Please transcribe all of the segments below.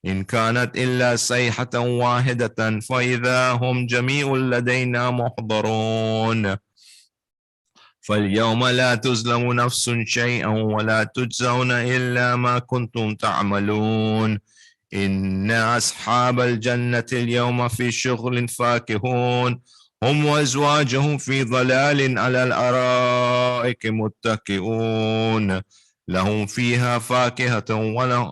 إن كانت إلا صيحة واحدة فإذا هم جميع لدينا محضرون فاليوم لا تظلم نفس شيئا ولا تجزون إلا ما كنتم تعملون إن أصحاب الجنة اليوم في شغل فاكهون هم وأزواجهم في ظلال على الأرائك متكئون لهم فيها فاكهة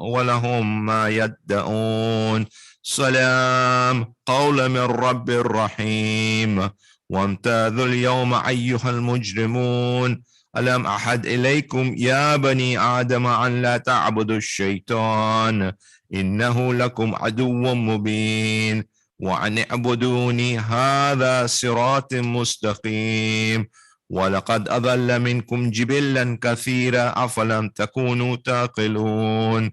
ولهم ما يدعون سلام قول من رب رحيم وامتاذوا اليوم أيها المجرمون ألم أحد إليكم يا بني آدم أن لا تعبدوا الشيطان إنه لكم عدو مبين وأن اعبدوني هذا صراط مستقيم ولقد أضل منكم جبلا كثيرا أفلم تكونوا تعقلون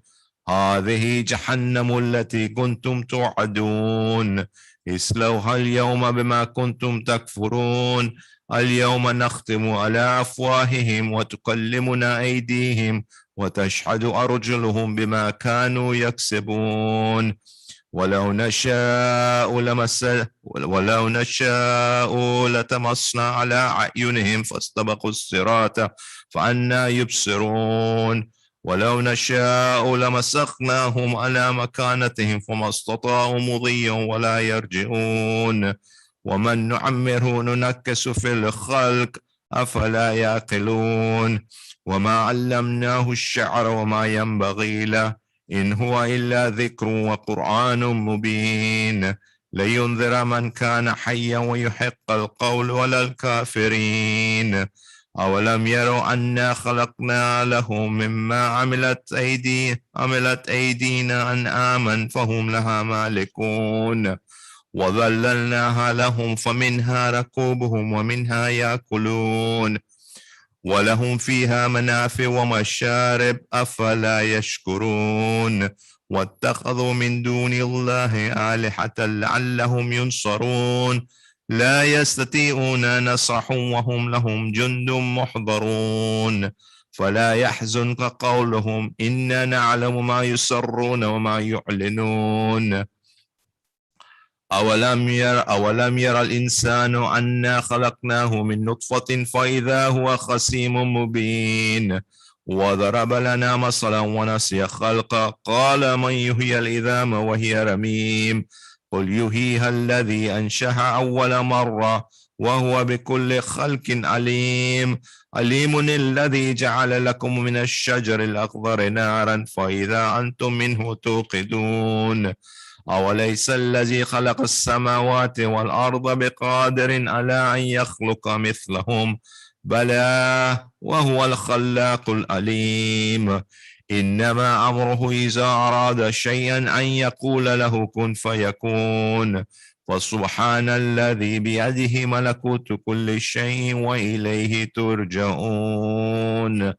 هذه جهنم التي كنتم توعدون اصلوها اليوم بما كنتم تكفرون اليوم نختم على أفواههم وتكلمنا أيديهم وتشهد أرجلهم بما كانوا يكسبون ولو نشاء لتمسنا على أعينهم فاستبقوا الصراط فأنى يبصرون ولو نشاء لمسخناهم على مكانتهم فما استطاعوا مضيا ولا يرجعون ومن نعمره ننكس في الخلق أفلا يعقلون وما علمناه الشعر وما ينبغي له إن هو إلا ذكر وقرآن مبين لينذر من كان حيا ويحق القول ولا الكافرين أولم يروا أنا خلقنا لهم مما عملت أيدينا أنعاما فهم لها مالكون وظللناها لهم فمنها ركوبهم ومنها يأكلون ولهم فيها منافع ومشارب أفلا يشكرون واتخذوا من دون الله آلهة لعلهم ينصرون لا يستطيعون نصرهم وهم لهم جند محضرون فلا يحزنك قولهم إنا نعلم ما يسرون وما يعلنون أولم ير الإنسان أنا خلقناه من نطفة فإذا هو خصيم مبين وضرب لنا مثلا ونسي خلقه قال من يحيي العظام وهي رميم قل يحييها الذي أنشأها أول مرة وهو بكل خلق عليم الذي جعل لكم من الشجر الأخضر نارا فإذا أنتم منه توقدون أوليس الذي خلق السماوات والأرض بقادر على أن يخلق مثلهم بلى وهو الخلاق العليم إنما أمره إذا أراد شيئا أن يقول له كن فيكون فسبحان الذي بيده ملكوت كل شيء وإليه ترجعون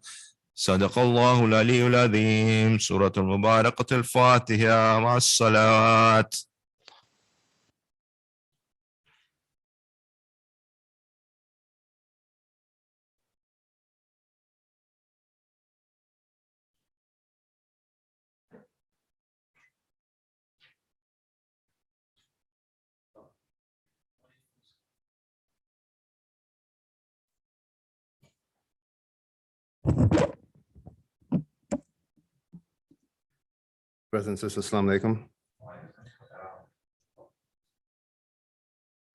صدق الله العلي العظيم سورة المباركة الفاتحة مع الصلاة. Brothers and sisters, Assalamu alaikum.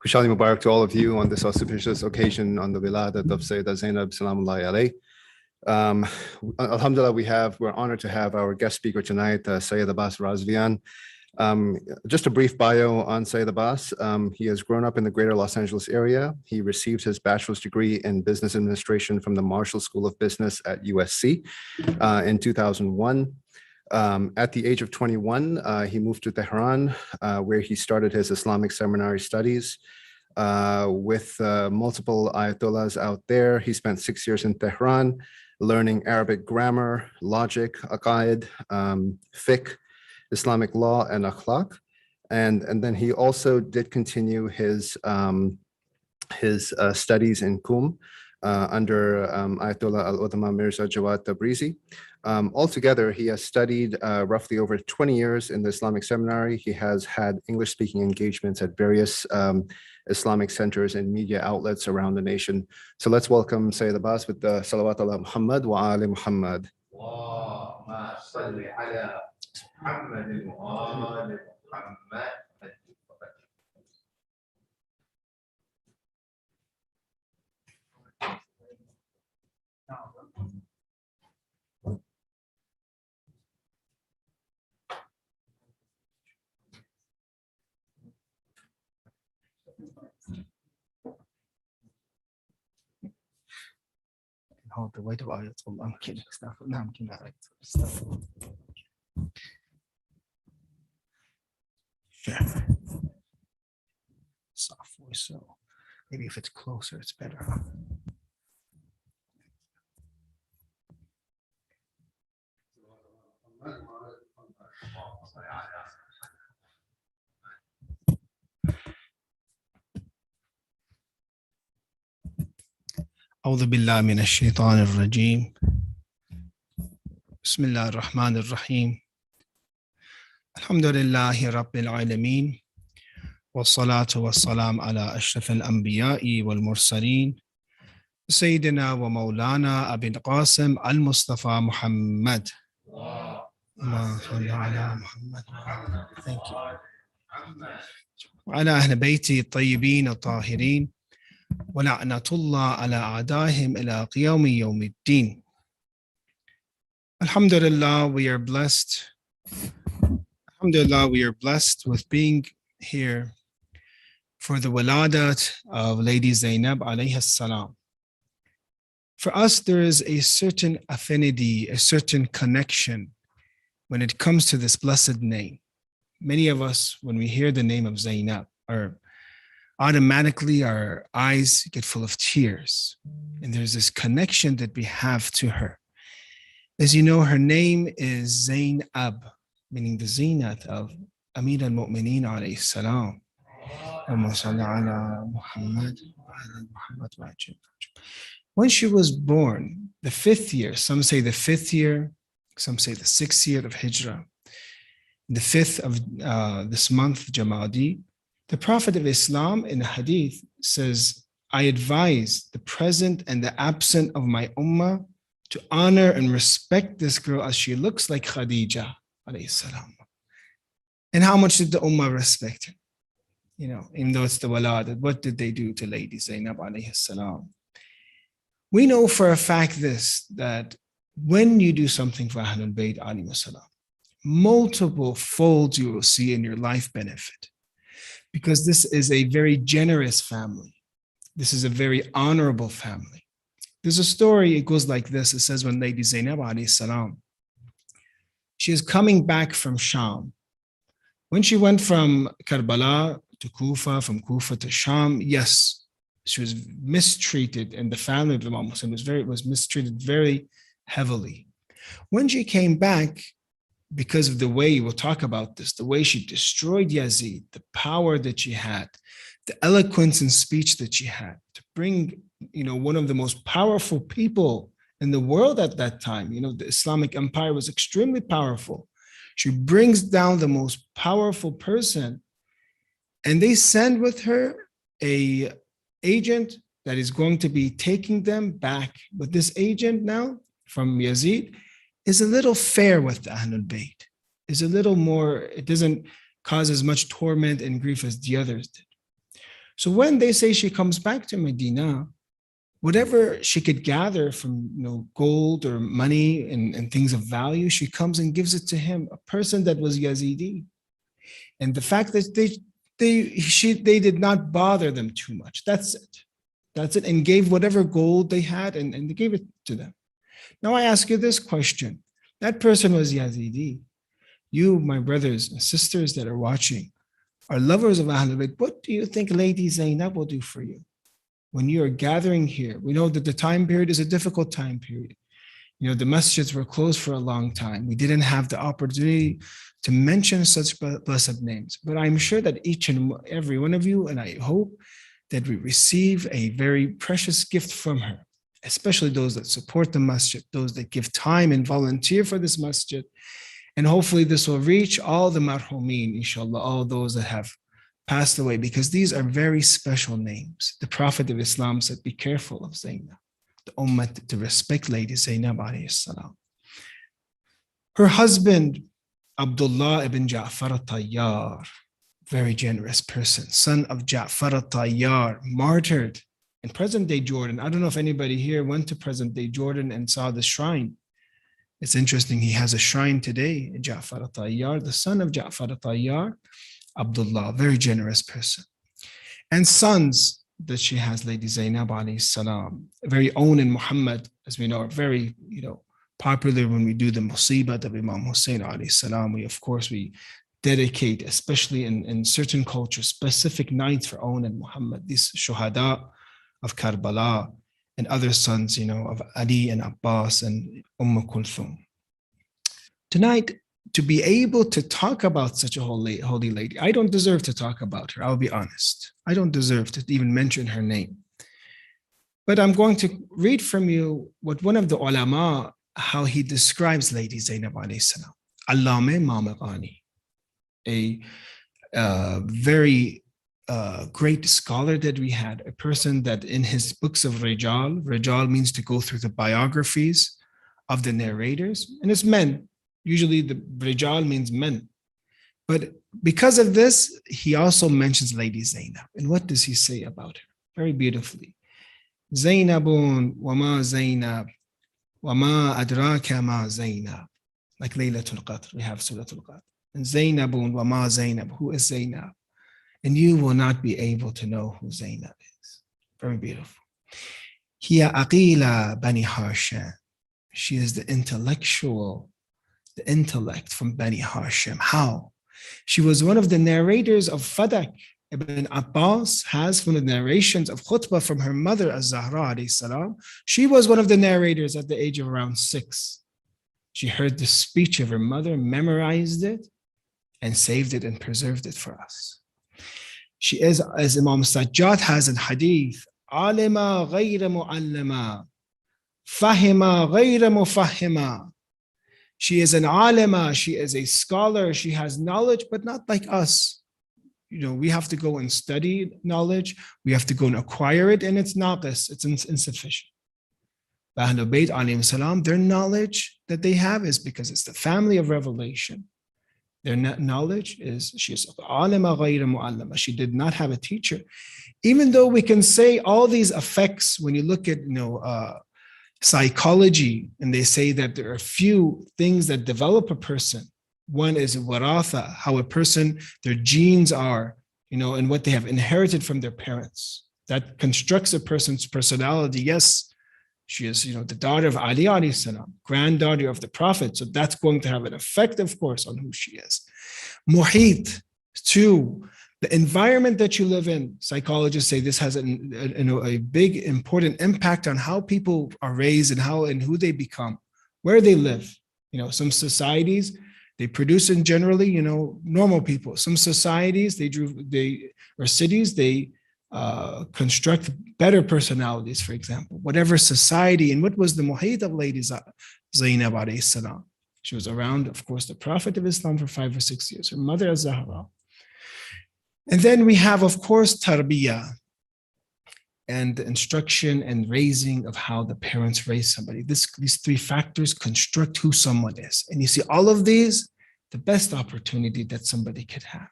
Kushali Mubarak to all of you on this auspicious occasion on the Wiladat of Sayeeda Zainab, salamullahi alayh. Alhamdulillah, we're honored to have our guest speaker tonight, Sayyid Abbas Razvian. Just a brief bio on Sayyid Abbas. He has grown up in the greater Los Angeles area. He received his bachelor's degree in business administration from the Marshall School of Business at USC in 2001. At the age of 21, he moved to Tehran, where he started his Islamic seminary studies with multiple ayatollahs out there. He spent 6 years in Tehran, learning Arabic grammar, logic, aqaid, fiqh, Islamic law, and akhlaq. And then he also did continue his studies in Qum, under Ayatollah Al-Utama Mirza Jawad Tabrizi. Altogether, he has studied roughly over 20 years in the Islamic seminary. He has had English-speaking engagements at various Islamic centers and media outlets around the nation. So let's welcome Sayyid Abbas with the Salawat ala Muhammad wa ali Muhammad. hold the weight of ayatul. I'm kidding. No, I'm kidding. Sure. Soft voice, so maybe if it's closer, it's better. أعوذ بالله من الشيطان الرجيم بسم الله الرحمن الرحيم الحمد لله رب العالمين والصلاة والسلام على أشرف الأنبياء والمرسلين سيدنا ومولانا أبي القاسم المصطفى محمد اللهم صل على محمد. Thank you. وعلى أهل بيتي الطيبين الطاهرين ولعنة الله على أعدائهم إلى قيام يوم الدين. Alhamdulillah, we are blessed. Alhamdulillah, we are blessed with being here for the Wiladat of Lady Zainab alayhi salam. For us, there is a certain affinity, a certain connection when it comes to this blessed name. Many of us, when we hear the name of Zainab, automatically our eyes get full of tears. And there's this connection that we have to her. As you know, her name is Zainab, meaning the zinat of Amir al-Mu'mineen alayhi salam. When she was born, the 5th year, some say the 5th year, some say the 6th year of Hijrah, the 5th of this month, Jamadi, the Prophet of Islam in a hadith says, I advise the present and the absent of my ummah to honor and respect this girl as she looks like Khadija alayhi salam. And how much did the ummah respect her? You know, even though it's the Wiladat, what did they do to Lady Zainab alayhi salam? We know for a fact this, that when you do something for Ahlul Bayt alayhi salam, multiple folds you will see in your life benefit. Because this is a very generous family. This is a very honorable family. There's a story, it goes like this. It says when Lady Zainab alayhi salam, she is coming back from Sham. When she went from Karbala to Kufa, from Kufa to Sham, yes, she was mistreated, and the family of the Imam Muslim was mistreated very heavily. When she came back, because of the way, we'll talk about this, the way she destroyed Yazid, the power that she had, the eloquence and speech that she had to bring, one of the most powerful people in the world at that time. The Islamic Empire was extremely powerful. She brings down the most powerful person, and they send with her a agent that is going to be taking them back. But this agent now from Yazid is a little fair with the Ahlul Bayt, is a little more, it doesn't cause as much torment and grief as the others did. So when they say she comes back to Medina, whatever she could gather from gold or money and things of value, she comes and gives it to him, a person that was Yazidi. And the fact that they did not bother them too much. That's it. And gave whatever gold they had and they gave it to them. Now I ask you this question. That person was Yazidi. You, my brothers and sisters that are watching, are lovers of Ahlul Bayt. What do you think Lady Zainab will do for you? When you are gathering here, we know that the time period is a difficult time period. The masjids were closed for a long time. We didn't have the opportunity to mention such blessed names. But I'm sure that each and every one of you, and I hope that we receive a very precious gift from her. especially those that support the masjid, those that give time and volunteer for this masjid. And hopefully this will reach all the marhumin, inshallah, all those that have passed away, because these are very special names. The Prophet of Islam said, be careful of Zainab, the ummah to respect Lady Zainab alayhi salam. Her husband, Abdullah ibn Ja'far al-Tayyar, very generous person, son of Ja'far al-Tayyar, martyred in present-day Jordan. I don't know if anybody here went to present-day Jordan and saw the shrine. It's interesting, he has a shrine today, Ja'far al-Tayyar, the son of Ja'far al-Tayyar, Abdullah, very generous person. And sons that she has, Lady Zainab alayhi salam, very own in Muhammad, as we know, are very, popular when we do the musibat of Imam Hussein alayhi salam. We dedicate, especially in certain cultures, specific nights for own in Muhammad, these shuhada of Karbala and other sons, of Ali and Abbas and Kulthum. Tonight, to be able to talk about such a holy lady, I don't deserve to talk about her, I'll be honest. I don't deserve to even mention her name. But I'm going to read from you what one of the ulama, how he describes Lady Zainab alayhi salam. Allame Mamaqani, a very great scholar that we had, a person that in his books of Rijal means to go through the biographies of the narrators, and it's men. Usually the Rijal means men. But because of this, he also mentions Lady Zainab. And what does he say about her? Very beautifully. Zainabun wa ma Zainab wa ma adraka ma Zainab. Like Laylatul Qadr, we have Suratul Qadr. And Zainabun wa ma Zainab, who is Zainab? And you will not be able to know who Zainab is. Very beautiful. Hiya aqila bani Hashim. She is the intellect from Bani Hashim. How? She was one of the narrators of Fadak. Ibn Abbas has one of the narrations of khutbah from her mother, Az-Zahra alayhi salam. She was one of the narrators at the age of around 6. She heard the speech of her mother, memorized it, and saved it and preserved it for us. She is, as Imam Sajjad has in hadith, alima ghayra mu'allima, fahima ghayra mufahima. She is an alima, she is a scholar, she has knowledge, but not like us. We have to go and study knowledge, we have to go and acquire it, and it's naqis, it's insufficient. Ahlul Bayt alayhim salam, their knowledge that they have is because it's the family of revelation. Their knowledge is, she is alima ghayra mu'allama. She did not have a teacher. Even though we can say all these effects, when you look at, psychology, and they say that there are few things that develop a person. One is waratha, how a person, their genes are, and what they have inherited from their parents. That constructs a person's personality. Yes, she is, the daughter of Ali alayhi salam, granddaughter of the Prophet. So that's going to have an effect, of course, on who she is. Muhit, 2, the environment that you live in. Psychologists say this has a big, important impact on how people are raised and who they become, where they live. Some societies, they produce in generally, normal people. Some societies, or cities, they construct better personalities, for example. Whatever society, and what was the muhit of Lady Zainab alayhi salam? She was around, of course, the Prophet of Islam for 5 or 6 years, her mother Az-Zahra. And then we have, of course, tarbiyah, and the instruction and raising of how the parents raise somebody. These 3 factors construct who someone is. And you see all of these, the best opportunity that somebody could have.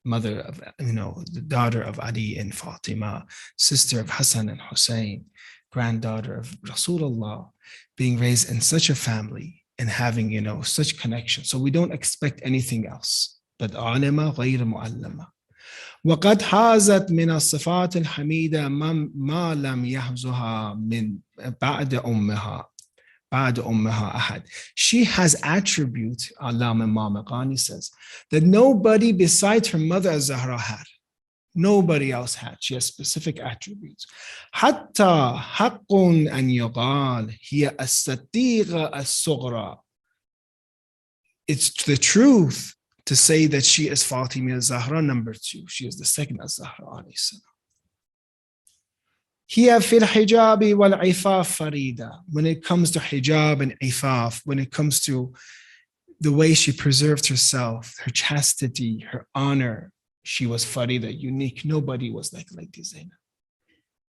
Mother of, the daughter of Ali and Fatima, sister of Hassan and Hussein, granddaughter of Rasulullah, being raised in such a family and having, such connection. So we don't expect anything else. But alima ghayra mu'allama. وقد حازت من الصفات الحميدة ما لم يحظها من بعد أمها أحد. She has attributes, Allama Mamaqani says, that nobody besides her mother Az-Zahra had. Nobody else had. She has specific attributes. حتى حق أن يقال هي الصديقة الصغرى. It's the truth to say that she is Fatima Zahra number 2. She is the second Az-Zahra alayhi salam. هي في الحجاب والعفاف فريدة. When it comes to hijab and ifaf, when it comes to the way she preserved herself, her chastity, her honor, she was farida, unique. Nobody was like Lady Zainab.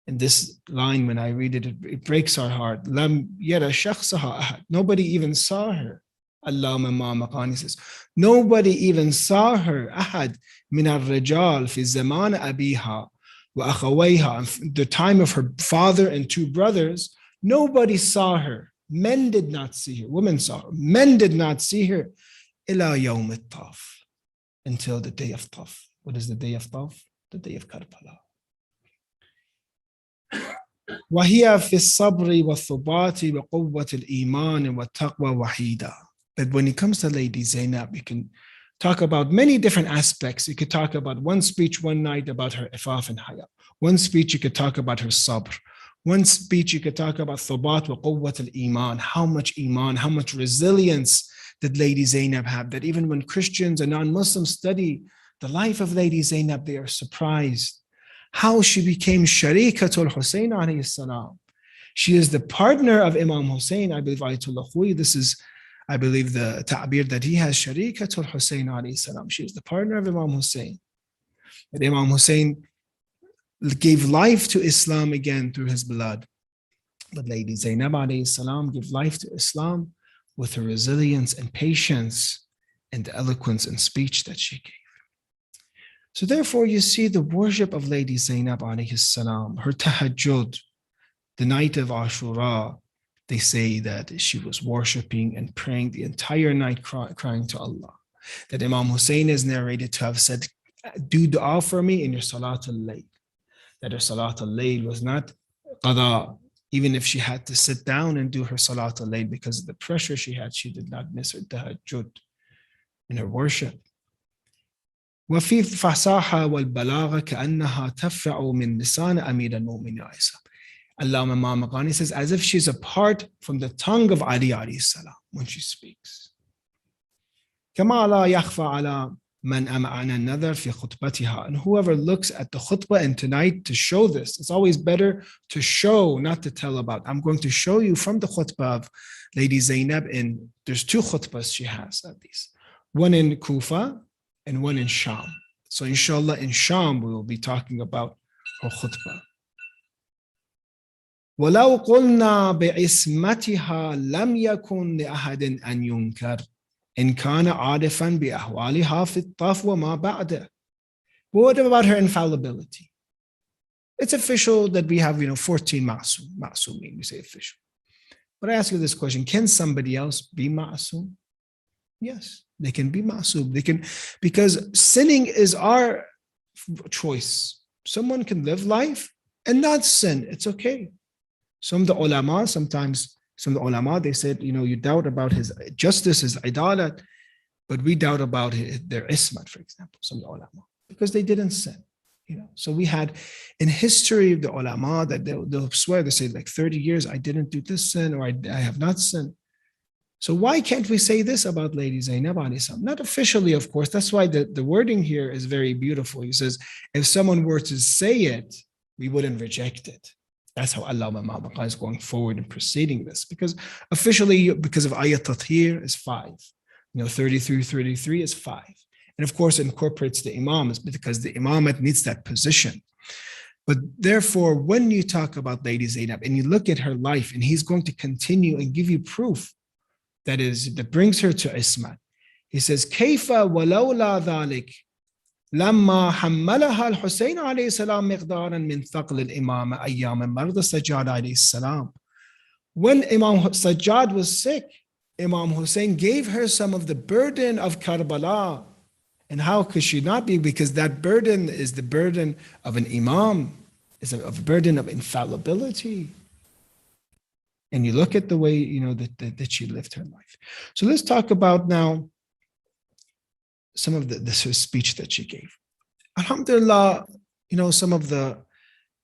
And this line, when I read it, it breaks our heart. Lam yara shakhsaha ahad. Nobody even saw her. Allama Ma Maqani says, nobody even saw her. Ahad min al-rijal fi zaman abiha wa akhawayha. The time of her father and two brothers, nobody saw her. Men did not see her. Women saw her. Men did not see her. Ila yawm al-taf. Until the day of Taf. What is the day of Taf? The day of Karbala. وهي في الصبر والثبات وقوة الإيمان والتقوى وحيدة. But when it comes to Lady Zainab, you can talk about many different aspects. You could talk about one speech one night about her ifaf and haya. One speech you could talk about her sabr. One speech you could talk about thubat wa quwwat al-iman. How much resilience did Lady Zainab have? That even when Christians and non-Muslims study the life of Lady Zainab, they are surprised how she became Sharikatul Hussein alayhi salam. She is the partner of Imam Hussein, I believe, Ayatollah Khouy. This is, I believe, the ta'bir that he has, Sharikatul Hussein alayhi salam. She is the partner of Imam Hussein. And Imam Hussein gave life to Islam again through his blood. But Lady Zainab alayhi salam gave life to Islam with her resilience and patience and the eloquence and speech that she gave. So therefore, you see the worship of Lady Zainab alayhi salam, her tahajjud, the night of Ashura, they say that she was worshiping and praying the entire night, crying to Allah. That Imam Hussein is narrated to have said, do dua for me in your Salat al-Layl. That her Salat al-Layl was not qada. Even if she had to sit down and do her Salat al-Layl because of the pressure she had, she did not miss her tahajjud in her worship. وفي الفصاحة والبلاغة كأنها تفرع من لسان أمير المؤمنين عيسى. Allama Ma Maqani says, as if she's a part from the tongue of Ali alayhi salam when she speaks. كما لا يخفى على من أمعنا النظر في خطبتها. And whoever looks at the khutbah and tonight to show this, it's always better to show, not to tell about. I'm going to show you from the khutbah of Lady Zainab, and there's two khutbahs she has at least. One in Kufa and one in Sham. So inshallah in Sham we will be talking about her khutbah. ولو قلنا بعصمتها لم يكن لأحد أن ينكر إن كان عارفا بأحوالها في الطف وما بعده. What about her infallibility? It's official that we have 14 ma'soomeen, we say official. But I ask you this question, can somebody else be ma'soom? Yes, they can be ma'soom. They can, because sinning is our choice. Someone can live life and not sin. It's okay. Some of the ulama, they said, you doubt about his justice, his idalat, but we doubt about their ismat, for example, some of the ulama, because they didn't sin. So we had in history of the ulama that they'll swear, they say like 30 years, I didn't do this sin, or I have not sinned. So why can't we say this about Lady Zainab alayhi salam? Not officially, of course. That's why the wording here is very beautiful. He says, if someone were to say it, we wouldn't reject it. That's how Allama Ma Maqani is going forward and proceeding this. Because officially, because of ayat tathir is 5. 33 is 5. And of course, it incorporates the imams because the imamat needs that position. But therefore, when you talk about Lady Zainab and you look at her life, and he's going to continue and give you proof that brings her to Ismat. He says, كيف ولولا ذلك لما حملها الحسين عليه السلام مقدارا من ثقل الإمامة أيام مرض السجاد عليه السلام. When Imam Sajjad was sick, Imam Hussein gave her some of the burden of Karbala. And how could she not be? Because that burden is the burden of an imam, is a burden of infallibility. And you look at the way, that she lived her life. So let's talk about now some of the speech that she gave. Alhamdulillah, some of the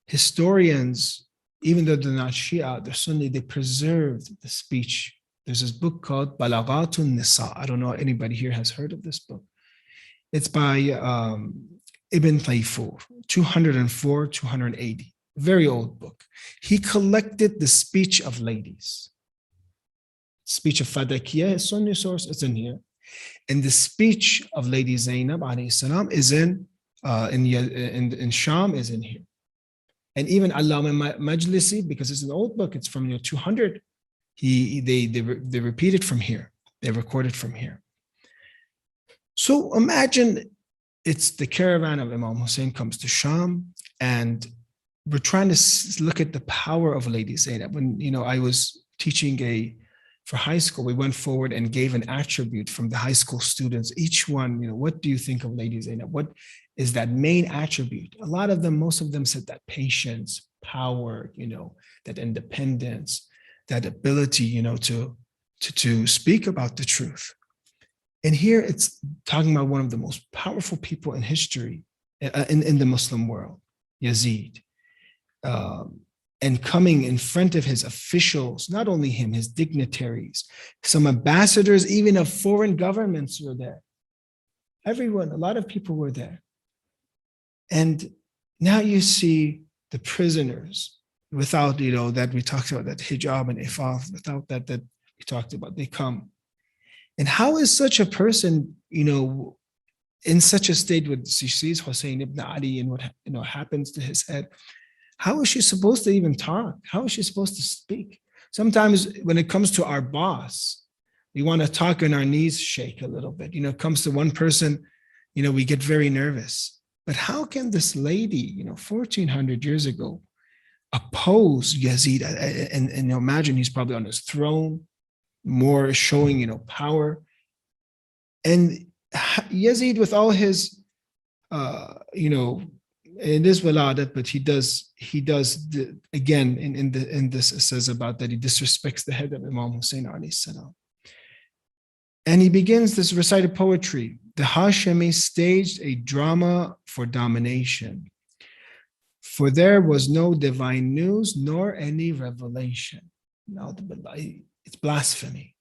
historians, even though they're not Shia, they're Sunni, they preserved the speech. There's this book called Balaghatun Nisa. I don't know if anybody here has heard of this book. It's by Ibn Tayfur, 204, 280. very old book. He collected the speech of ladies. Speech of Fadakiya, his Sunni source, is in here. And the speech of Lady Zainab alayhi salam is in Sham, is in here. And even Allama Majlisi, because it's an old book, it's from 200, they repeat it from here. They record it from here. So imagine it's the caravan of Imam Hussein comes to Sham, and we're trying to look at the power of Lady Zainab. When I was teaching for high school, we went forward and gave an attribute from the high school students. Each one, what do you think of Lady Zainab? What is that main attribute? A lot of them, most of them said that patience, power, that independence, that ability, to speak about the truth. And here it's talking about one of the most powerful people in history, in the Muslim world, Yazid. And coming in front of his officials, not only him, his dignitaries, some ambassadors, even of foreign governments were there. Everyone, a lot of people were there. And now you see the prisoners without, that we talked about, that hijab and ifaf, without that we talked about, they come. And how is such a person, in such a state when she sees Hussein ibn Ali and what happens to his head? How is she supposed to even talk? How is she supposed to speak? Sometimes when it comes to our boss, we want to talk and our knees shake a little bit. It comes to one person, we get very nervous. But how can this lady, 1400 years ago, oppose Yazid? And imagine he's probably on his throne, more showing, power. And Yazid, with all his, it is Wiladat, but he does again in this it says about that he disrespects the head of Imam Hussein alayhi salam. And he begins this recited poetry. The Hashemi staged a drama for domination, for there was no divine news nor any revelation. It's blasphemy,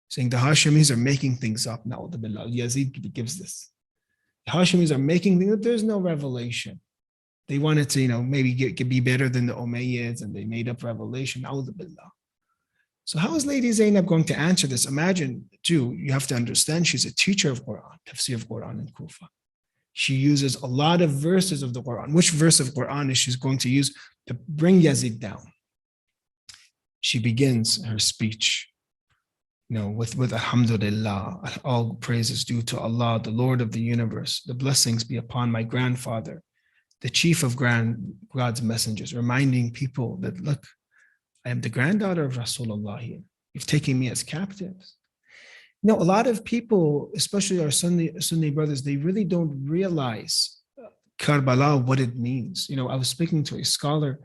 saying the Hashemis are making things up. Yazid gives this. The Hashemis are making things up. There's no revelation. They wanted to, maybe be better than the Umayyads, and they made up revelation. So how is Lady Zainab going to answer this? Imagine, too, you have to understand, she's a teacher of Quran, tafsir of Quran in Kufa. She uses a lot of verses of the Quran. Which verse of Quran is she going to use to bring Yazid down? She begins her speech, with Alhamdulillah, all praise is due to Allah, the Lord of the universe. The blessings be upon my grandfather, the chief of God's messengers, reminding people that, look, I am the granddaughter of Rasulullah here. You've taken me as captives. A lot of people, especially our Sunni brothers, they really don't realize Karbala, what it means. I was speaking to a scholar,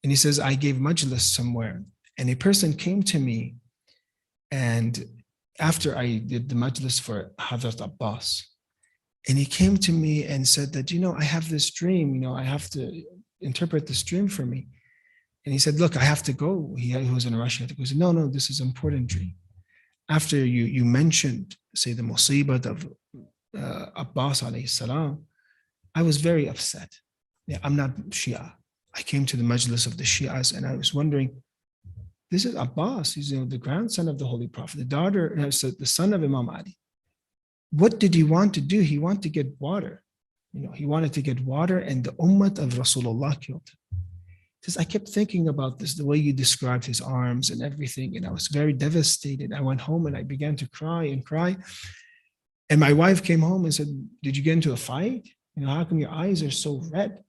and he says, I gave majlis somewhere, and a person came to me, and after I did the majlis for Hazrat Abbas, and he came to me and said that, I have this dream, I have to interpret this dream for me. And he said, look, I have to go. He was in Russia. He said, no, this is an important dream. After you mentioned, say, the musibat of Abbas alayhi salam, I was very upset. I'm not Shia. I came to the majlis of the Shias, and I was wondering, this is Abbas. He's the grandson of the Holy Prophet, the son of Imam Ali. What did he want to do? He wanted to get water. He wanted to get water, and the ummah of Rasulullah killed him. Because I kept thinking about this, the way you described his arms and everything, and I was very devastated. I went home and I began to cry and cry. And my wife came home and said, did you get into a fight? How come your eyes are so red?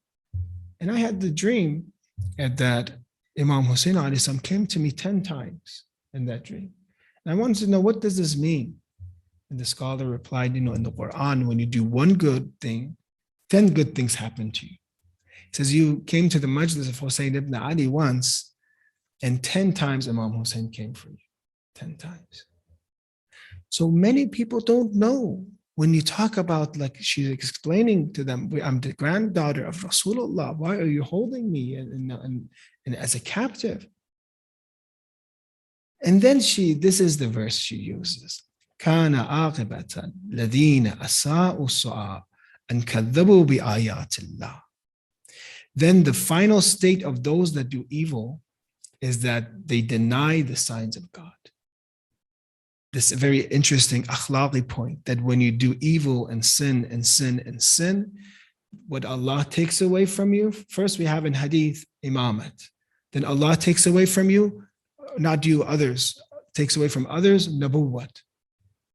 And I had the dream that Imam Hussein alayhi salam came to me 10 times in that dream. And I wanted to know, what does this mean? And the scholar replied, in the Quran, when you do one good thing, 10 good things happen to you. It says you came to the majlis of Hussein ibn Ali once, and 10 times Imam Hussein came for you. 10 times. So many people don't know. When you talk about, like she's explaining to them, I'm the granddaughter of Rasulullah. Why are you holding me and as a captive? And then this is the verse she uses. كان عاقبة الذين أساءوا السؤال أن كذبوا بآيات الله. then the final state of those that do evil is that they deny the signs of God. This is a very interesting akhlaqi point, that when you do evil and sin and sin and sin, what Allah takes away from you, first we have in hadith, imamat. Then Allah takes away from you, not you, others, takes away from others, nabuwwat.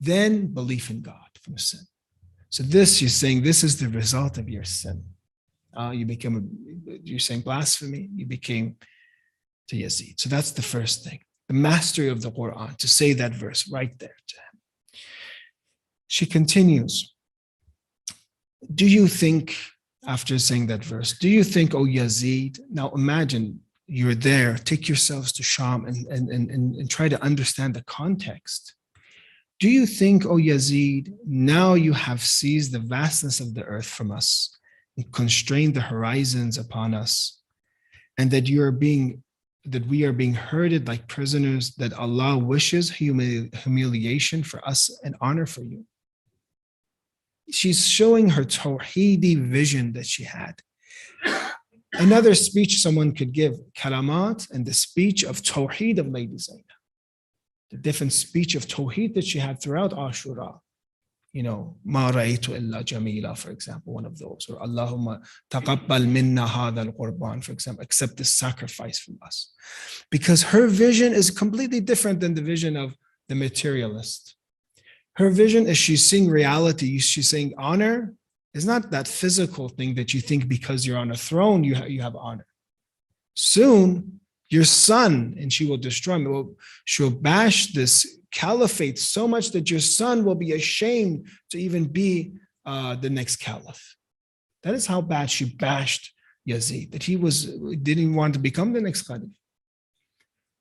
Then belief in God from sin. So this, you're saying, this is the result of your sin. You're saying blasphemy, you became to Yazid. So that's the first thing. The mastery of the Quran, to say that verse right there to him. She continues, do you think, after saying that verse, do you think, oh Yazid, now imagine you're there, take yourselves to Sham and try to understand the context. Do you think, oh Yazid, now you have seized the vastness of the earth from us and constrained the horizons upon us, and that we are being herded like prisoners, that Allah wishes humiliation for us and honor for you? She's showing her tawheedi vision that she had. Another speech someone could give, kalamat, and the speech of tawheed of Lady Zainab. The different speech of tawheed that she had throughout Ashura. Ma ra'aytu illa jamila, for example, one of those. Or Allahumma taqabbal minna hadha al-qurban, for example, accept this sacrifice from us. Because her vision is completely different than the vision of the materialist. Her vision is she's seeing reality. She's saying honor is not that physical thing that you think because you're on a throne, you have honor. Soon, your son, and she will destroy him, she'll bash this caliphate so much that your son will be ashamed to even be the next caliph. That is how bad she bashed Yazid, that he didn't want to become the next caliph.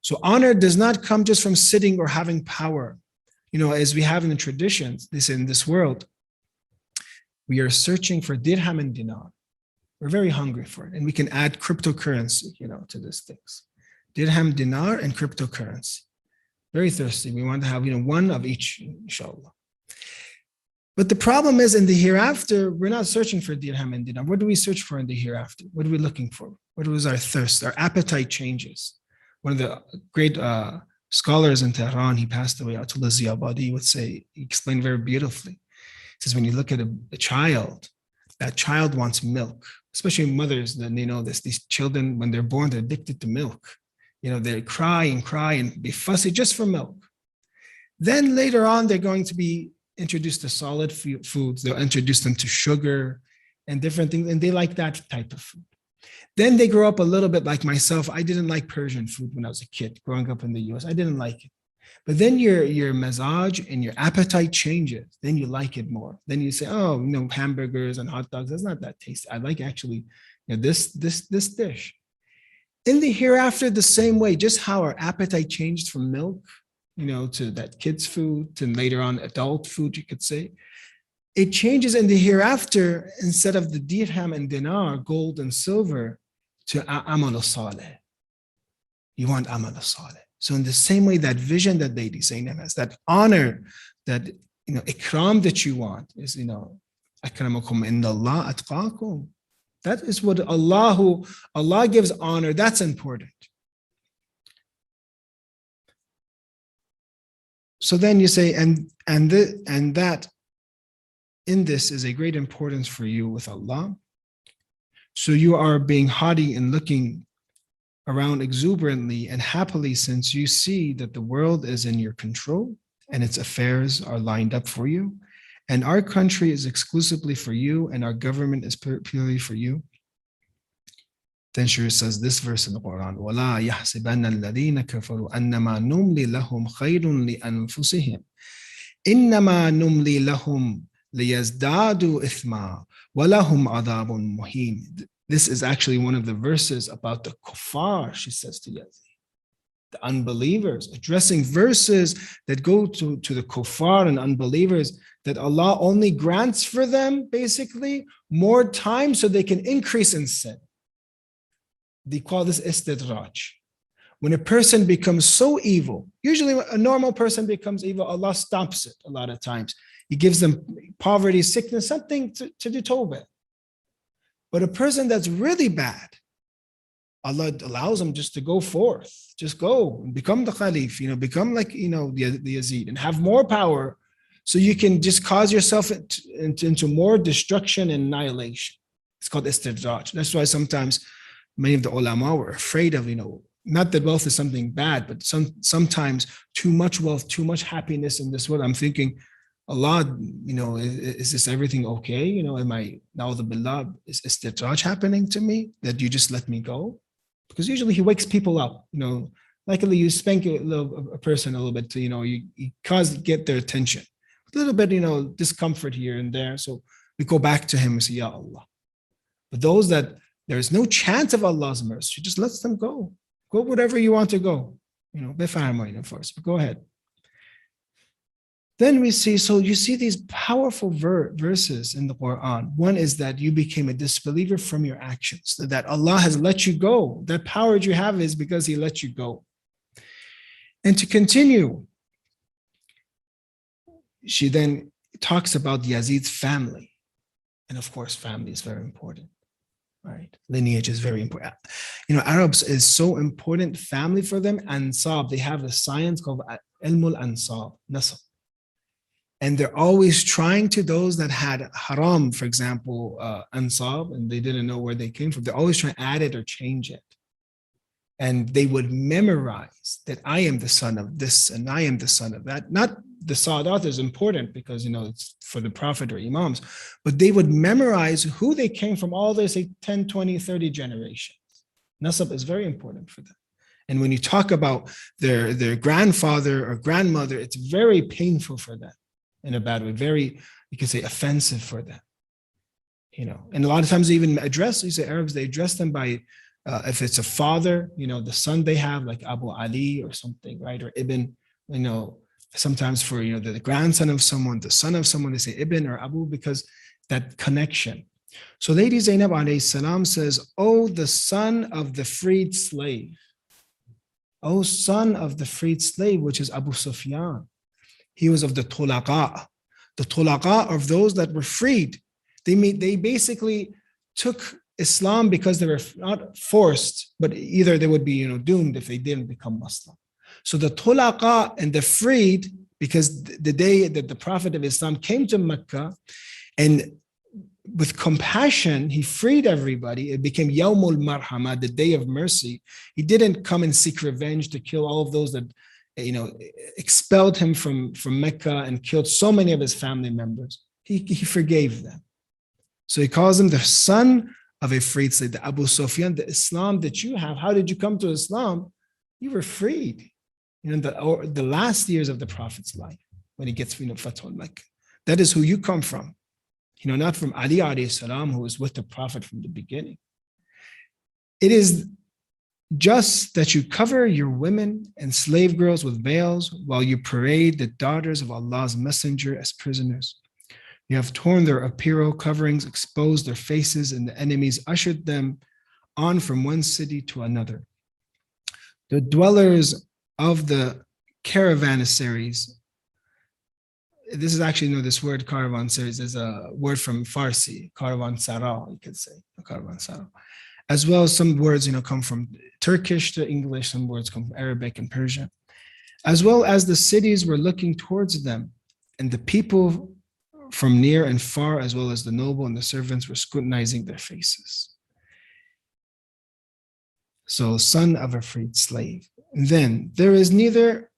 So honor does not come just from sitting or having power. As we have in the traditions, in this world, we are searching for dirham and dinar. We're very hungry for it. And we can add cryptocurrency, to these things. Dirham, dinar, and cryptocurrency. Very thirsty. We want to have, one of each, inshallah. But the problem is in the hereafter, we're not searching for dirham and dinar. What do we search for in the hereafter? What are we looking for? What was our thirst? Our appetite changes. One of the great scholars in Tehran, he passed away, Atullah Ziyabadi, would say, he explained very beautifully. He says, when you look at a child, that child wants milk, especially mothers, then they know this. These children, when they're born, they're addicted to milk. They cry and be fussy just for milk. Then later on, they're going to be introduced to solid foods. They'll introduce them to sugar and different things, and they like that type of food. Then they grow up a little bit like myself. I didn't like Persian food when I was a kid, growing up in the US. I didn't like it. But then your mazaj and your appetite changes. Then you like it more. Then you say, oh, hamburgers and hot dogs, that's not that tasty. I like actually this dish. In the hereafter, the same way, just how our appetite changed from milk, to that kid's food, to later on adult food, you could say. It changes in the hereafter, instead of the dirham and dinar, gold and silver, to amal saleh. You want amal saleh. So in the same way, that vision that Lady Zainab has, that honor, that ikram that you want is, akramakum indallah atqakum. That is what Allah gives honor. That's important. So then you say, and that in this is a great importance for you with Allah. So you are being haughty and looking around exuberantly and happily, since you see that the world is in your control and its affairs are lined up for you. And our country is exclusively for you, and our government is purely for you. Then she says this verse in the Quran, وَلَا يَحْسِبَنَّ الَّذِينَ كَفَرُوا أَنَّمَا نُمْلِي لَهُمْ خَيْرٌ لِأَنفُسِهِمْ إِنَّمَا نُمْلِي لَهُمْ لِيَزْدَادُوا إِثْمًا وَلَهُمْ عَذَابٌ مُهِينٌ. This is actually one of the verses about the kuffar, she says to Yazid. The unbelievers, addressing verses that go to the kuffar and unbelievers, that Allah only grants for them, basically, more time so they can increase in sin. They call this istidraj. When a person becomes so evil, usually when a normal person becomes evil, Allah stops it a lot of times. He gives them poverty, sickness, something to do tawbah. But a person that's really bad, Allah allows him just to go forth, just go and become the Khalif, become like, the Yazid and have more power so you can just cause yourself into more destruction and annihilation. It's called istidraj. That's why sometimes many of the ulama were afraid of, not that wealth is something bad, but sometimes too much wealth, too much happiness in this world. I'm thinking, Allah, is this everything okay? Am I, na'udhu billah, is istidraj happening to me that you just let me go? Because usually he wakes people up, likely you spank a person a little bit to, you get their attention. A little bit, discomfort here and there. So we go back to him and say, Ya Allah. But those that there is no chance of Allah's mercy, he just lets them go. Go whatever you want to go. First, but go ahead. Then we see, so you see these powerful verses in the Quran. One is that you became a disbeliever from your actions, that Allah has let you go. That power that you have is because He let you go. And to continue, she then talks about Yazid's family. And of course, family is very important, right? Lineage is very important. Arabs is so important, family for them. Ansab, they have a science called Ilmul Ansab, Nasab. And they're always trying to those that had haram, for example, ansab, and they didn't know where they came from. They're always trying to add it or change it. And they would memorize that I am the son of this and I am the son of that. Not the Sadat is important because, it's for the Prophet or Imams, but they would memorize who they came from all their, say, 10, 20, 30 generations. Nasab is very important for them. And when you talk about their grandfather or grandmother, it's very painful for them. In a bad way, very, you could say, offensive for them, And a lot of times they even Arabs, they address them by, if it's a father, the son they have, like Abu Ali or something, right? Or Ibn, sometimes for, the grandson of someone, the son of someone, they say Ibn or Abu, because that connection. So Lady Zainab alayhi salam says, oh, the son of the freed slave. Oh, son of the freed slave, which is Abu Sufyan. He was of the tulaqa. The tulaqa of those that were freed. They basically took Islam because they were not forced, but either they would be doomed if they didn't become Muslim. So the tulaqa and the freed, because the day that the Prophet of Islam came to Mecca, and with compassion, he freed everybody. It became Yawmul Marhama, the day of mercy. He didn't come and seek revenge to kill all of those that expelled him from Mecca and killed so many of his family members. He forgave them. So he calls him the son of a freed slave, the Abu Sufyan, the Islam that you have. How did you come to Islam? You were freed. The last years of the Prophet's life, when he gets Fatul Mecca. That is who you come from. Not from Ali alayhi salam, who was with the Prophet from the beginning. It is just that you cover your women and slave girls with veils while you parade the daughters of Allah's messenger as prisoners. You have torn their apparel coverings, exposed their faces, and the enemies ushered them on from one city to another. The dwellers of the caravansaries, this is actually, this word caravansaries is a word from Farsi, caravansara, you could say, caravansara. As well as some words, come from Turkish to English, some words come from Arabic and Persian, as well as the cities were looking towards them, and the people from near and far, as well as the noble and the servants, were scrutinizing their faces. So, son of a freed slave. And then, there is neither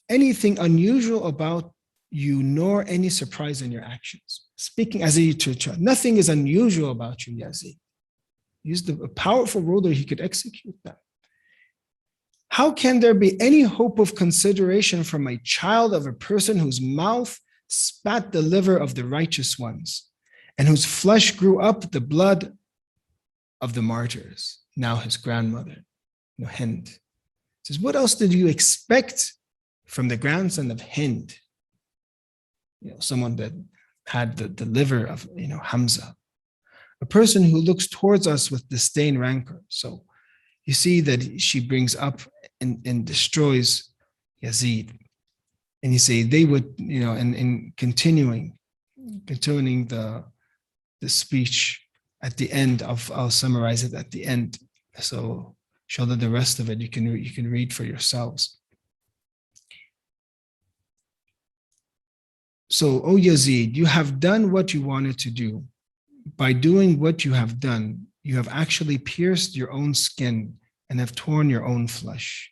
anything unusual about you nor any surprise in your actions. Speaking as a teacher, nothing is unusual about you, Yazid. He's the powerful ruler, he could execute that. How can there be any hope of consideration from a child of a person whose mouth spat the liver of the righteous ones and whose flesh grew up the blood of the martyrs? Now his grandmother, Hind, says, what else did you expect from the grandson of Hind? Someone that had the liver of, Hamza. A person who looks towards us with disdain, rancor. So you see that she brings up and destroys Yazid. And you say they would, and continuing the speech, at the end I'll summarize it at the end. So inshallah, the rest of it you can read for yourselves. So, O Yazid, you have done what you wanted to do. By doing what you have done, you have actually pierced your own skin and have torn your own flesh.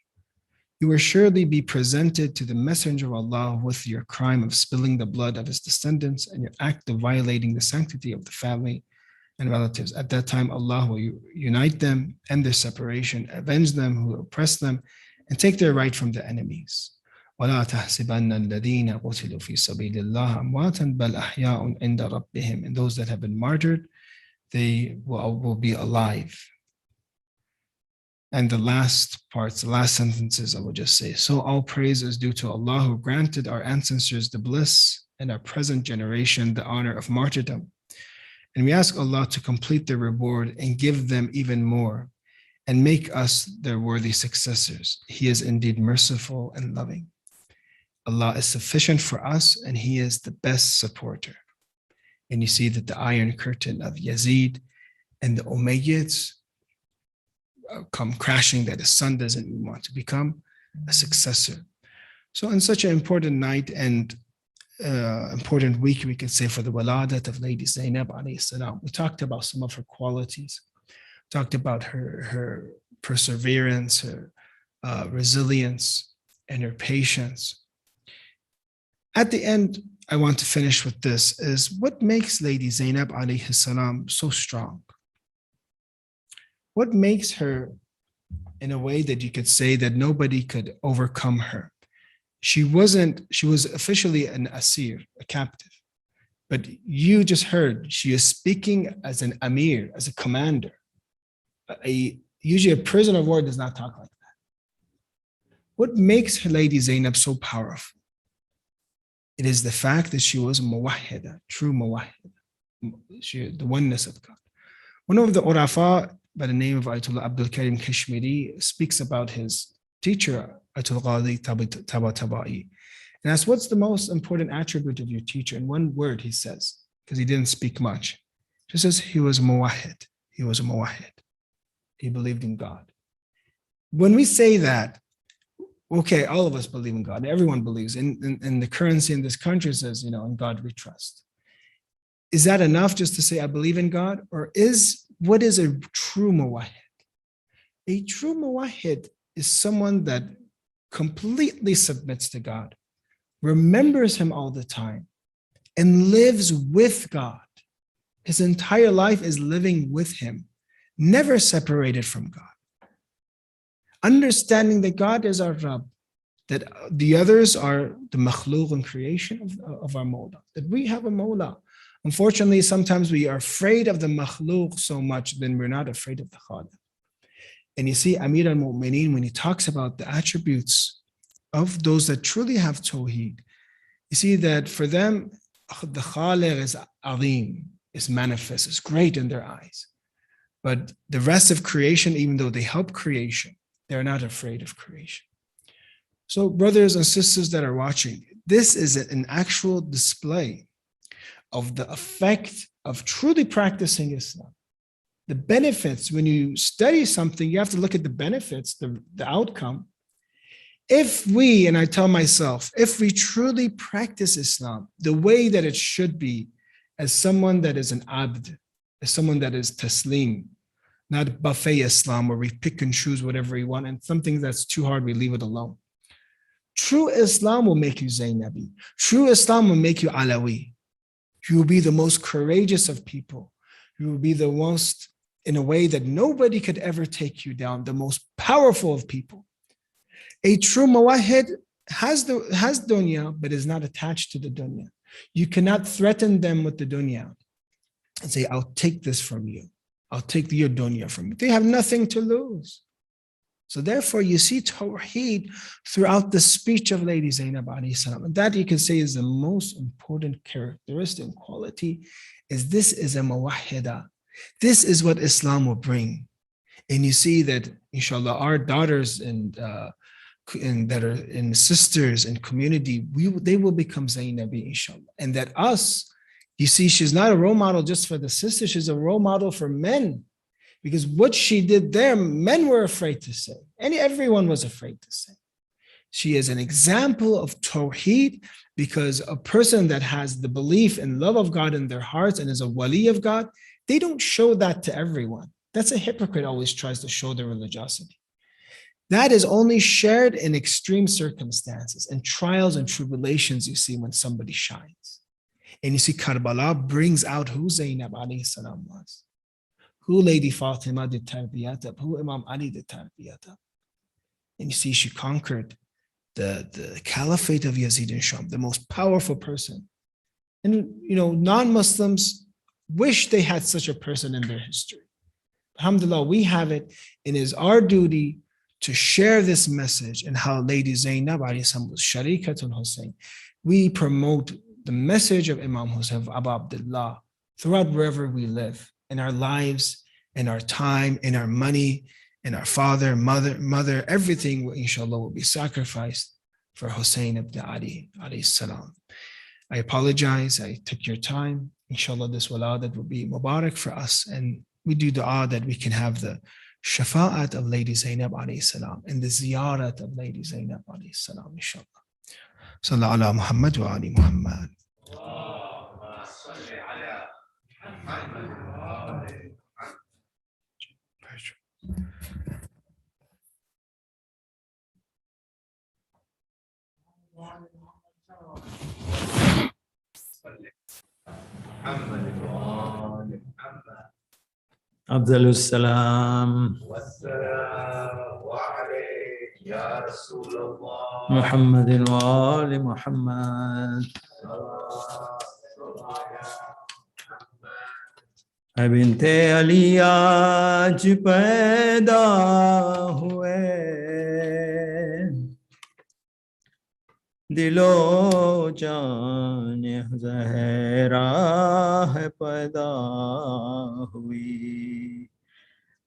You will surely be presented to the Messenger of Allah with your crime of spilling the blood of his descendants and your act of violating the sanctity of the family and relatives. At that time, Allah will unite them, end their separation, avenge them who oppress them, and take their right from the enemies. وَلَا تَحْسِبَنَّ الَّذِينَ قُتِلُوا فِي سَبِيلِ اللَّهِ أَمْوَاتًا بَلْ أَحْيَاءٌ عِنْدَ رَبِّهِمْ. And those that have been martyred, they will be alive. And the last parts, the last sentences, I will just say, so all praise is due to Allah who granted our ancestors the bliss and our present generation the honor of martyrdom. And we ask Allah to complete their reward and give them even more and make us their worthy successors. He is indeed merciful and loving. Allah is sufficient for us and He is the best supporter. And you see that the Iron Curtain of Yazid and the Umayyads come crashing, that his son doesn't want to become a successor. So in such an important night and important week, we can say, for the Wiladat of Lady Zainab alayhi salam, we talked about some of her qualities, talked about her perseverance, her resilience, and her patience. At the end, I want to finish with this, is what makes Lady Zainab alayhi salam so strong? What makes her in a way that you could say that nobody could overcome her? She was officially an asir, a captive. But you just heard, she is speaking as an amir, as a commander. Usually a prisoner of war does not talk like that. What makes her Lady Zainab so powerful? It is the fact that she was muwahhida, true muwahhida, the oneness of God. One of the urafa by the name of Ayatollah Abdul Karim Kashmiri speaks about his teacher, Ayatollah Qadi Tabatabai, and asks, what's the most important attribute of your teacher? In one word, he says, because he didn't speak much, he says he was muwahhid. He was a muwahhid. He believed in God. When we say that, okay, all of us believe in God. Everyone believes in the currency in this country says, in God we trust. Is that enough just to say I believe in God? Or what is a true muwahhid? A true muwahhid is someone that completely submits to God, remembers Him all the time, and lives with God. His entire life is living with Him, never separated from God. Understanding that God is our Rabb, that the others are the makhlooq and creation of our Mawla, that we have a Mawla. Unfortunately, sometimes we are afraid of the makhlooq so much, then we're not afraid of the Khaliq. And you see, Amir al-Mu'mineen, when he talks about the attributes of those that truly have Tawheed, you see that for them, the Khaliq is Azim, is manifest, is great in their eyes. But the rest of creation, even though they help creation, they're not afraid of creation. So brothers and sisters that are watching, this is an actual display of the effect of truly practicing Islam. The benefits, when you study something, you have to look at the benefits, the outcome. If we, and I tell myself, if we truly practice Islam the way that it should be, as someone that is an abd, as someone that is taslim, not buffet Islam where we pick and choose whatever we want, and something that's too hard, we leave it alone. True Islam will make you Zainabi. True Islam will make you Alawi. You will be the most courageous of people. You will be the most, in a way that nobody could ever take you down, the most powerful of people. A true muwahhid has dunya, but is not attached to the dunya. You cannot threaten them with the dunya and say, I'll take this from you. I'll take your dunya from you. They have nothing to lose. So therefore, you see Tawheed throughout the speech of Lady Zainab alayhi salam. And that you can say is the most important characteristic and quality, is this is a muwahhida. This is what Islam will bring. And you see that, inshallah, our daughters and that are in sisters and community, they will become Zainabi, inshallah. And that us, You see, she's not a role model just for the sisters, she's a role model for men. Because what she did there, men were afraid to say, and everyone was afraid to say. She is an example of Tawheed, because a person that has the belief and love of God in their hearts and is a wali of God, they don't show that to everyone. That's a hypocrite always tries to show their religiosity. That is only shared in extreme circumstances and trials and tribulations you see when somebody shines. And you see Karbala brings out who Zainab alayhi salam was, who Lady Fatima did tarbiyat up, who Imam Ali did tarbiyat up. And you see she conquered the caliphate of Yazid in Sham, the most powerful person. And non-Muslims wish they had such a person in their history. Alhamdulillah, we have it, and it is our duty to share this message and how Lady Zainab alayhi salam was Sharikatul Hussein. We promote the message of Imam Hussein, of Abu Abdullah, throughout wherever we live, in our lives, in our time, in our money, in our father, mother, everything, inshallah, will be sacrificed for Hussein ibn Ali alayhi salam. I apologize, I took your time. Inshallah, this wiladat will be mubarak for us, and we do dua that we can have the shafa'at of Lady Zainab alayhi salam and the ziyarat of Lady Zainab alayhi salam, inshallah. Sallallahu ala Muhammad wa ali Muhammad. أفضل السلام والسلام عليك يا رسول الله محمد وآل محمد बिनते Ali आज पैदा हुए दिलो जान ज़हरा है पैदा हुई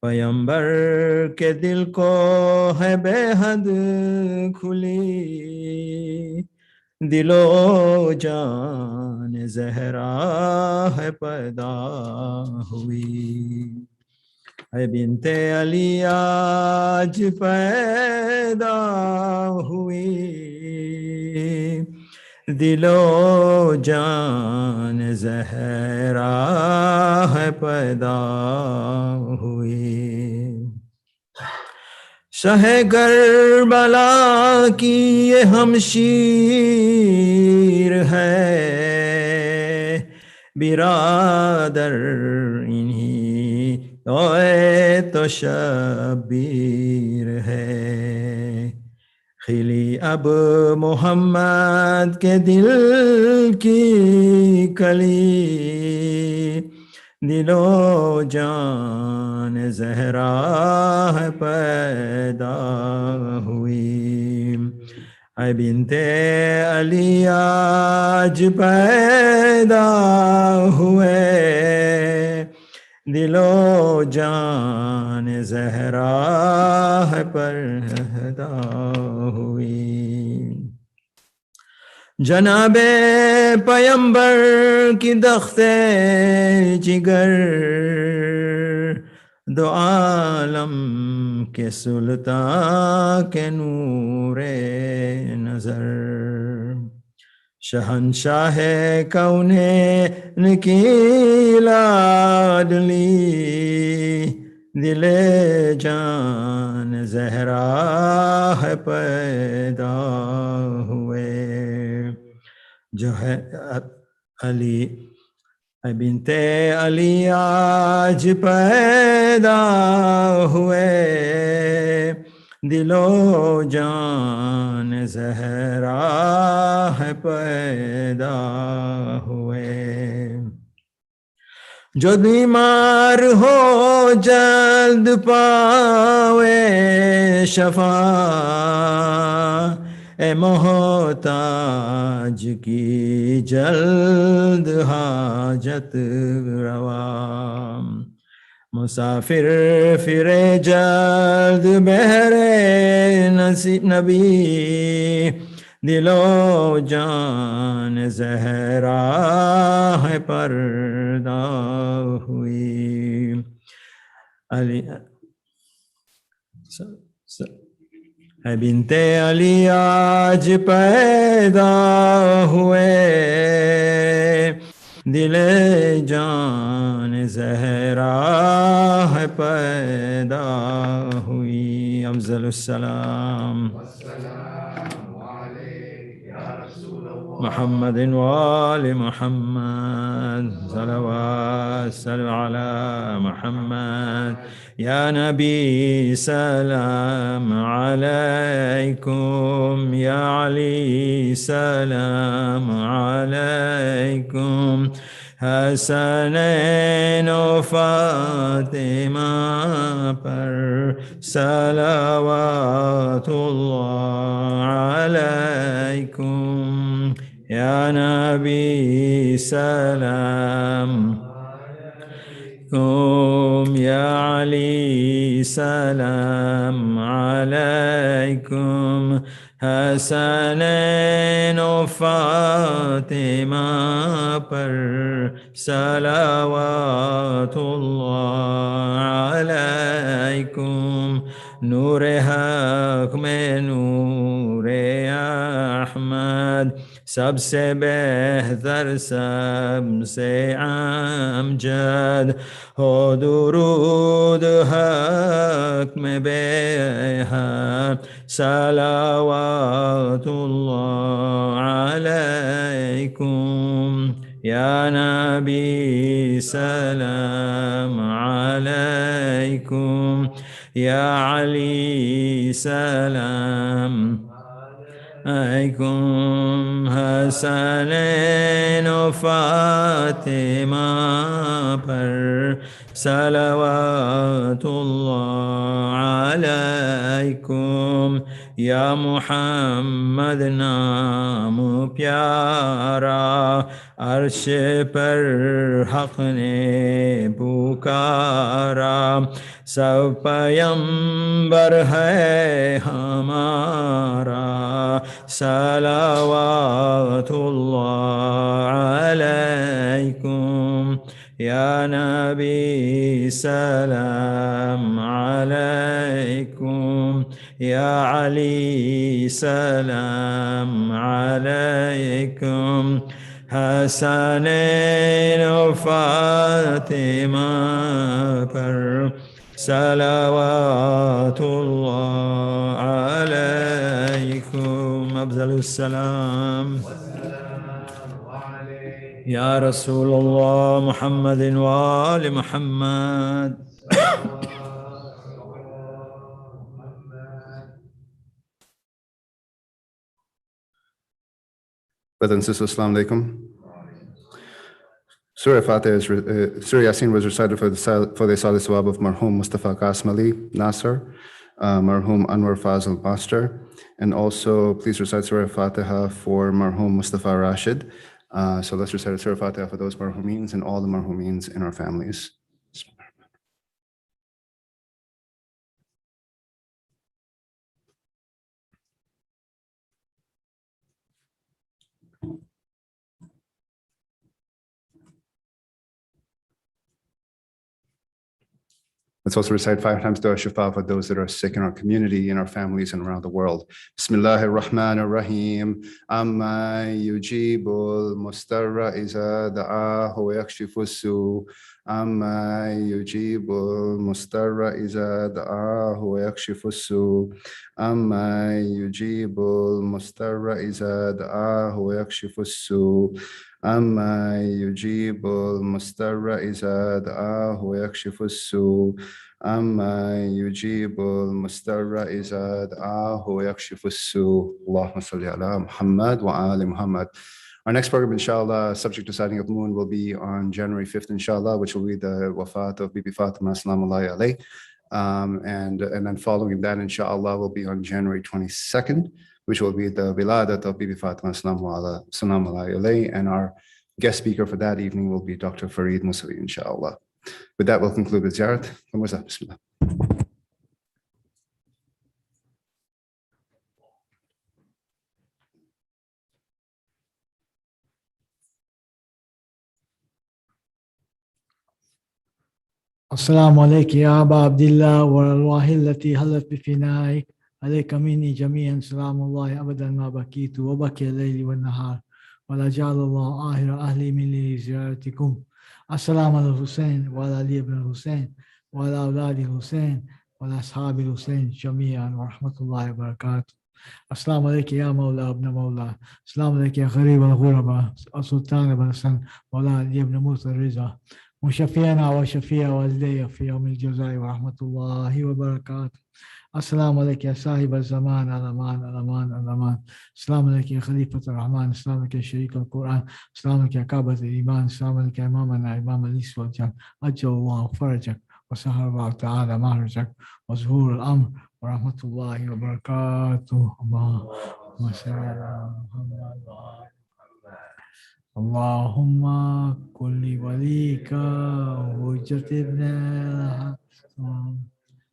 पैगंबर के दिल को है बेहद खुली दिलो जान ज़हरा है पैदा हुई है बिनते अली आज पैदा हुई दिलो जान ज़हरा है पैदा हुई शहे करबला की ये हमशीर है बिरादर इन्हीं तो शबीर है खिली अब मोहम्मद के दिल की कली दिलो जान ज़हरा है पैदा हुई है बिनते अली आज पैदा हुए दिलो जान ज़हरा है पैदा हुई जनाबे पैगंबर की दख्ते जिगर दो आलम के सुल्तान के नूरे नजर शहंशाह कौने की लाडली दिले जान ज़हरा है पैदा हुए जो है अली बिनते अली आज पैदा हुए दिलो जान ज़हरा है पैदा हुए जो बीमार हो जल्द पावे शफा ए मोहताज की जल्द हाजत रवा मुसाफिर फिरे जल्द बहरे नबी दिलो जान ज़हरा है पर्दा हुई अली है बिनते अली आज पैदा हुए दिले जान ज़हरा है पैदा हुई अफ़ज़लुस्सलाम محمد وآل محمد صلوات على محمد يا نبي سلام عليكم يا علي سلام عليكم حسنين وفاطمة پر صلوات الله عليكم يا نبي سلام عليكم يا علي سلام عليكم حسنين وفاطمة پر صلوات الله عليكم نور حق में नूर अहमद सबसे बेहतर सबसे अमजद हो दुरूद हक में बेहद सलावातुल्लाह अलैकुम या नबी सलाम अलैकुम या अली सलाम عليكم حسنين وفاطمة پر صلوات الله عليكم या मोहम्मद नाम प्यारा अर्श पर हक ने पुकारा सब पैगंबर है हमारा सलावातुल्लाह अलैकुम या नबी सलाम अलैकुम या अली सलाम अलैकुम हसनैन और फातिमा पर सलावातुल्लाह अलैकुम अफ़ज़लुस्सलाम या रसूलल्लाह मुहम्मदिन व आलि Muhammad Brothers and sisters, Assalamu alaikum. Surah Fatiha Surah Yasin was recited for the Salih Sawab of Marhum Mustafa Qasim Ali Nasser, Marhum Anwar Fazil Master, and also please recite Surah Fatiha for Marhum Mustafa Rashid. So let's recite Surah Fatiha for those Marhumeens and all the Marhumeens in our families. Let's also recite 5 times Dua Shifa for those that are sick in our community, in our families, and around the world. Bismillahir Rahmanir Rahim. Amma yujibul mustarra iza da'ahu wa yakshifu su. Amma yujibul mustarra iza da'ahu wa yakshifu su. Amma yujibul mustarra iza da'ahu wa yakshifu su. أما يجيب المضطر إذا دعاه ويكشف السوء أما يجيب المضطر إذا دعاه ويكشف السوء اللهم صل على محمد وآل محمد. Our next program, inshallah, subject to sighting of moon, will be on January 5th, inshallah, which will be the wafat of Bibi Fatima, salamullahi alayh. And then following that, inshallah, will be on January 22nd, which will be the Wiladat of Bibi Fatima, salamullahi alayh. And our guest speaker for that evening will be Dr. Farid Musawi, inshallah. With that, we'll conclude with Ziyarat. Bismillah. السلام عليك يا أبا عبد الله والأرواح التي هلت بفنائك، عليك مني جميعا سلام الله أبدا ما بكيت وبكي الليل والنهار، ولا جعل الله آخر أهلي من زيارتكم. السلام على الحسين وعلى علي بن الحسين وعلى أولاد الحسين وعلى أصحاب الحسين جميعا ورحمة الله وبركاته. السلام عليك يا مولى ابن مولى، السلام عليك يا غريب الغرباء، السلطان بن حسن مولى علي بن موسى الرضا، وشفينا وشفيع والدي في يوم الجزاء ورحمة الله وبركاته. السلام عليك يا صاحب الزمان، الأمان الأمان الأمان. السلام عليك يا خليفة الرحمن، السلام عليك يا شريك القرآن، السلام عليك يا كعبة الإيمان، السلام عليك يا إمامنا إمام الإنس والجن، أجل الله فرجك وسهل الله تعالى مهرجك وظهور الأمر ورحمة الله وبركاته. اللهم صل على محمد وآل اللهم كل وليك وحجة ابن الحسن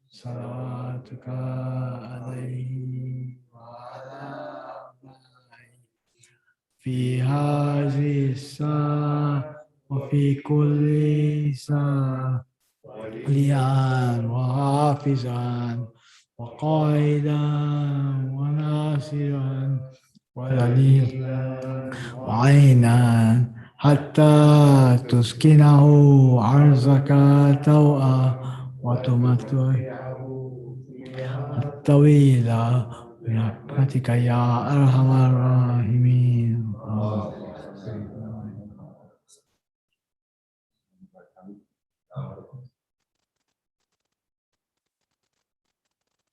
صلاتك عليه وعلى آله في هذه الساعة وفي كل ساعة وليا وحافظا وقائدا وناصرا ودليلا وعينا حتى تسكنه عرضك توأ وتمتعه الطويلة برحمتك يا أرحم الراحمين.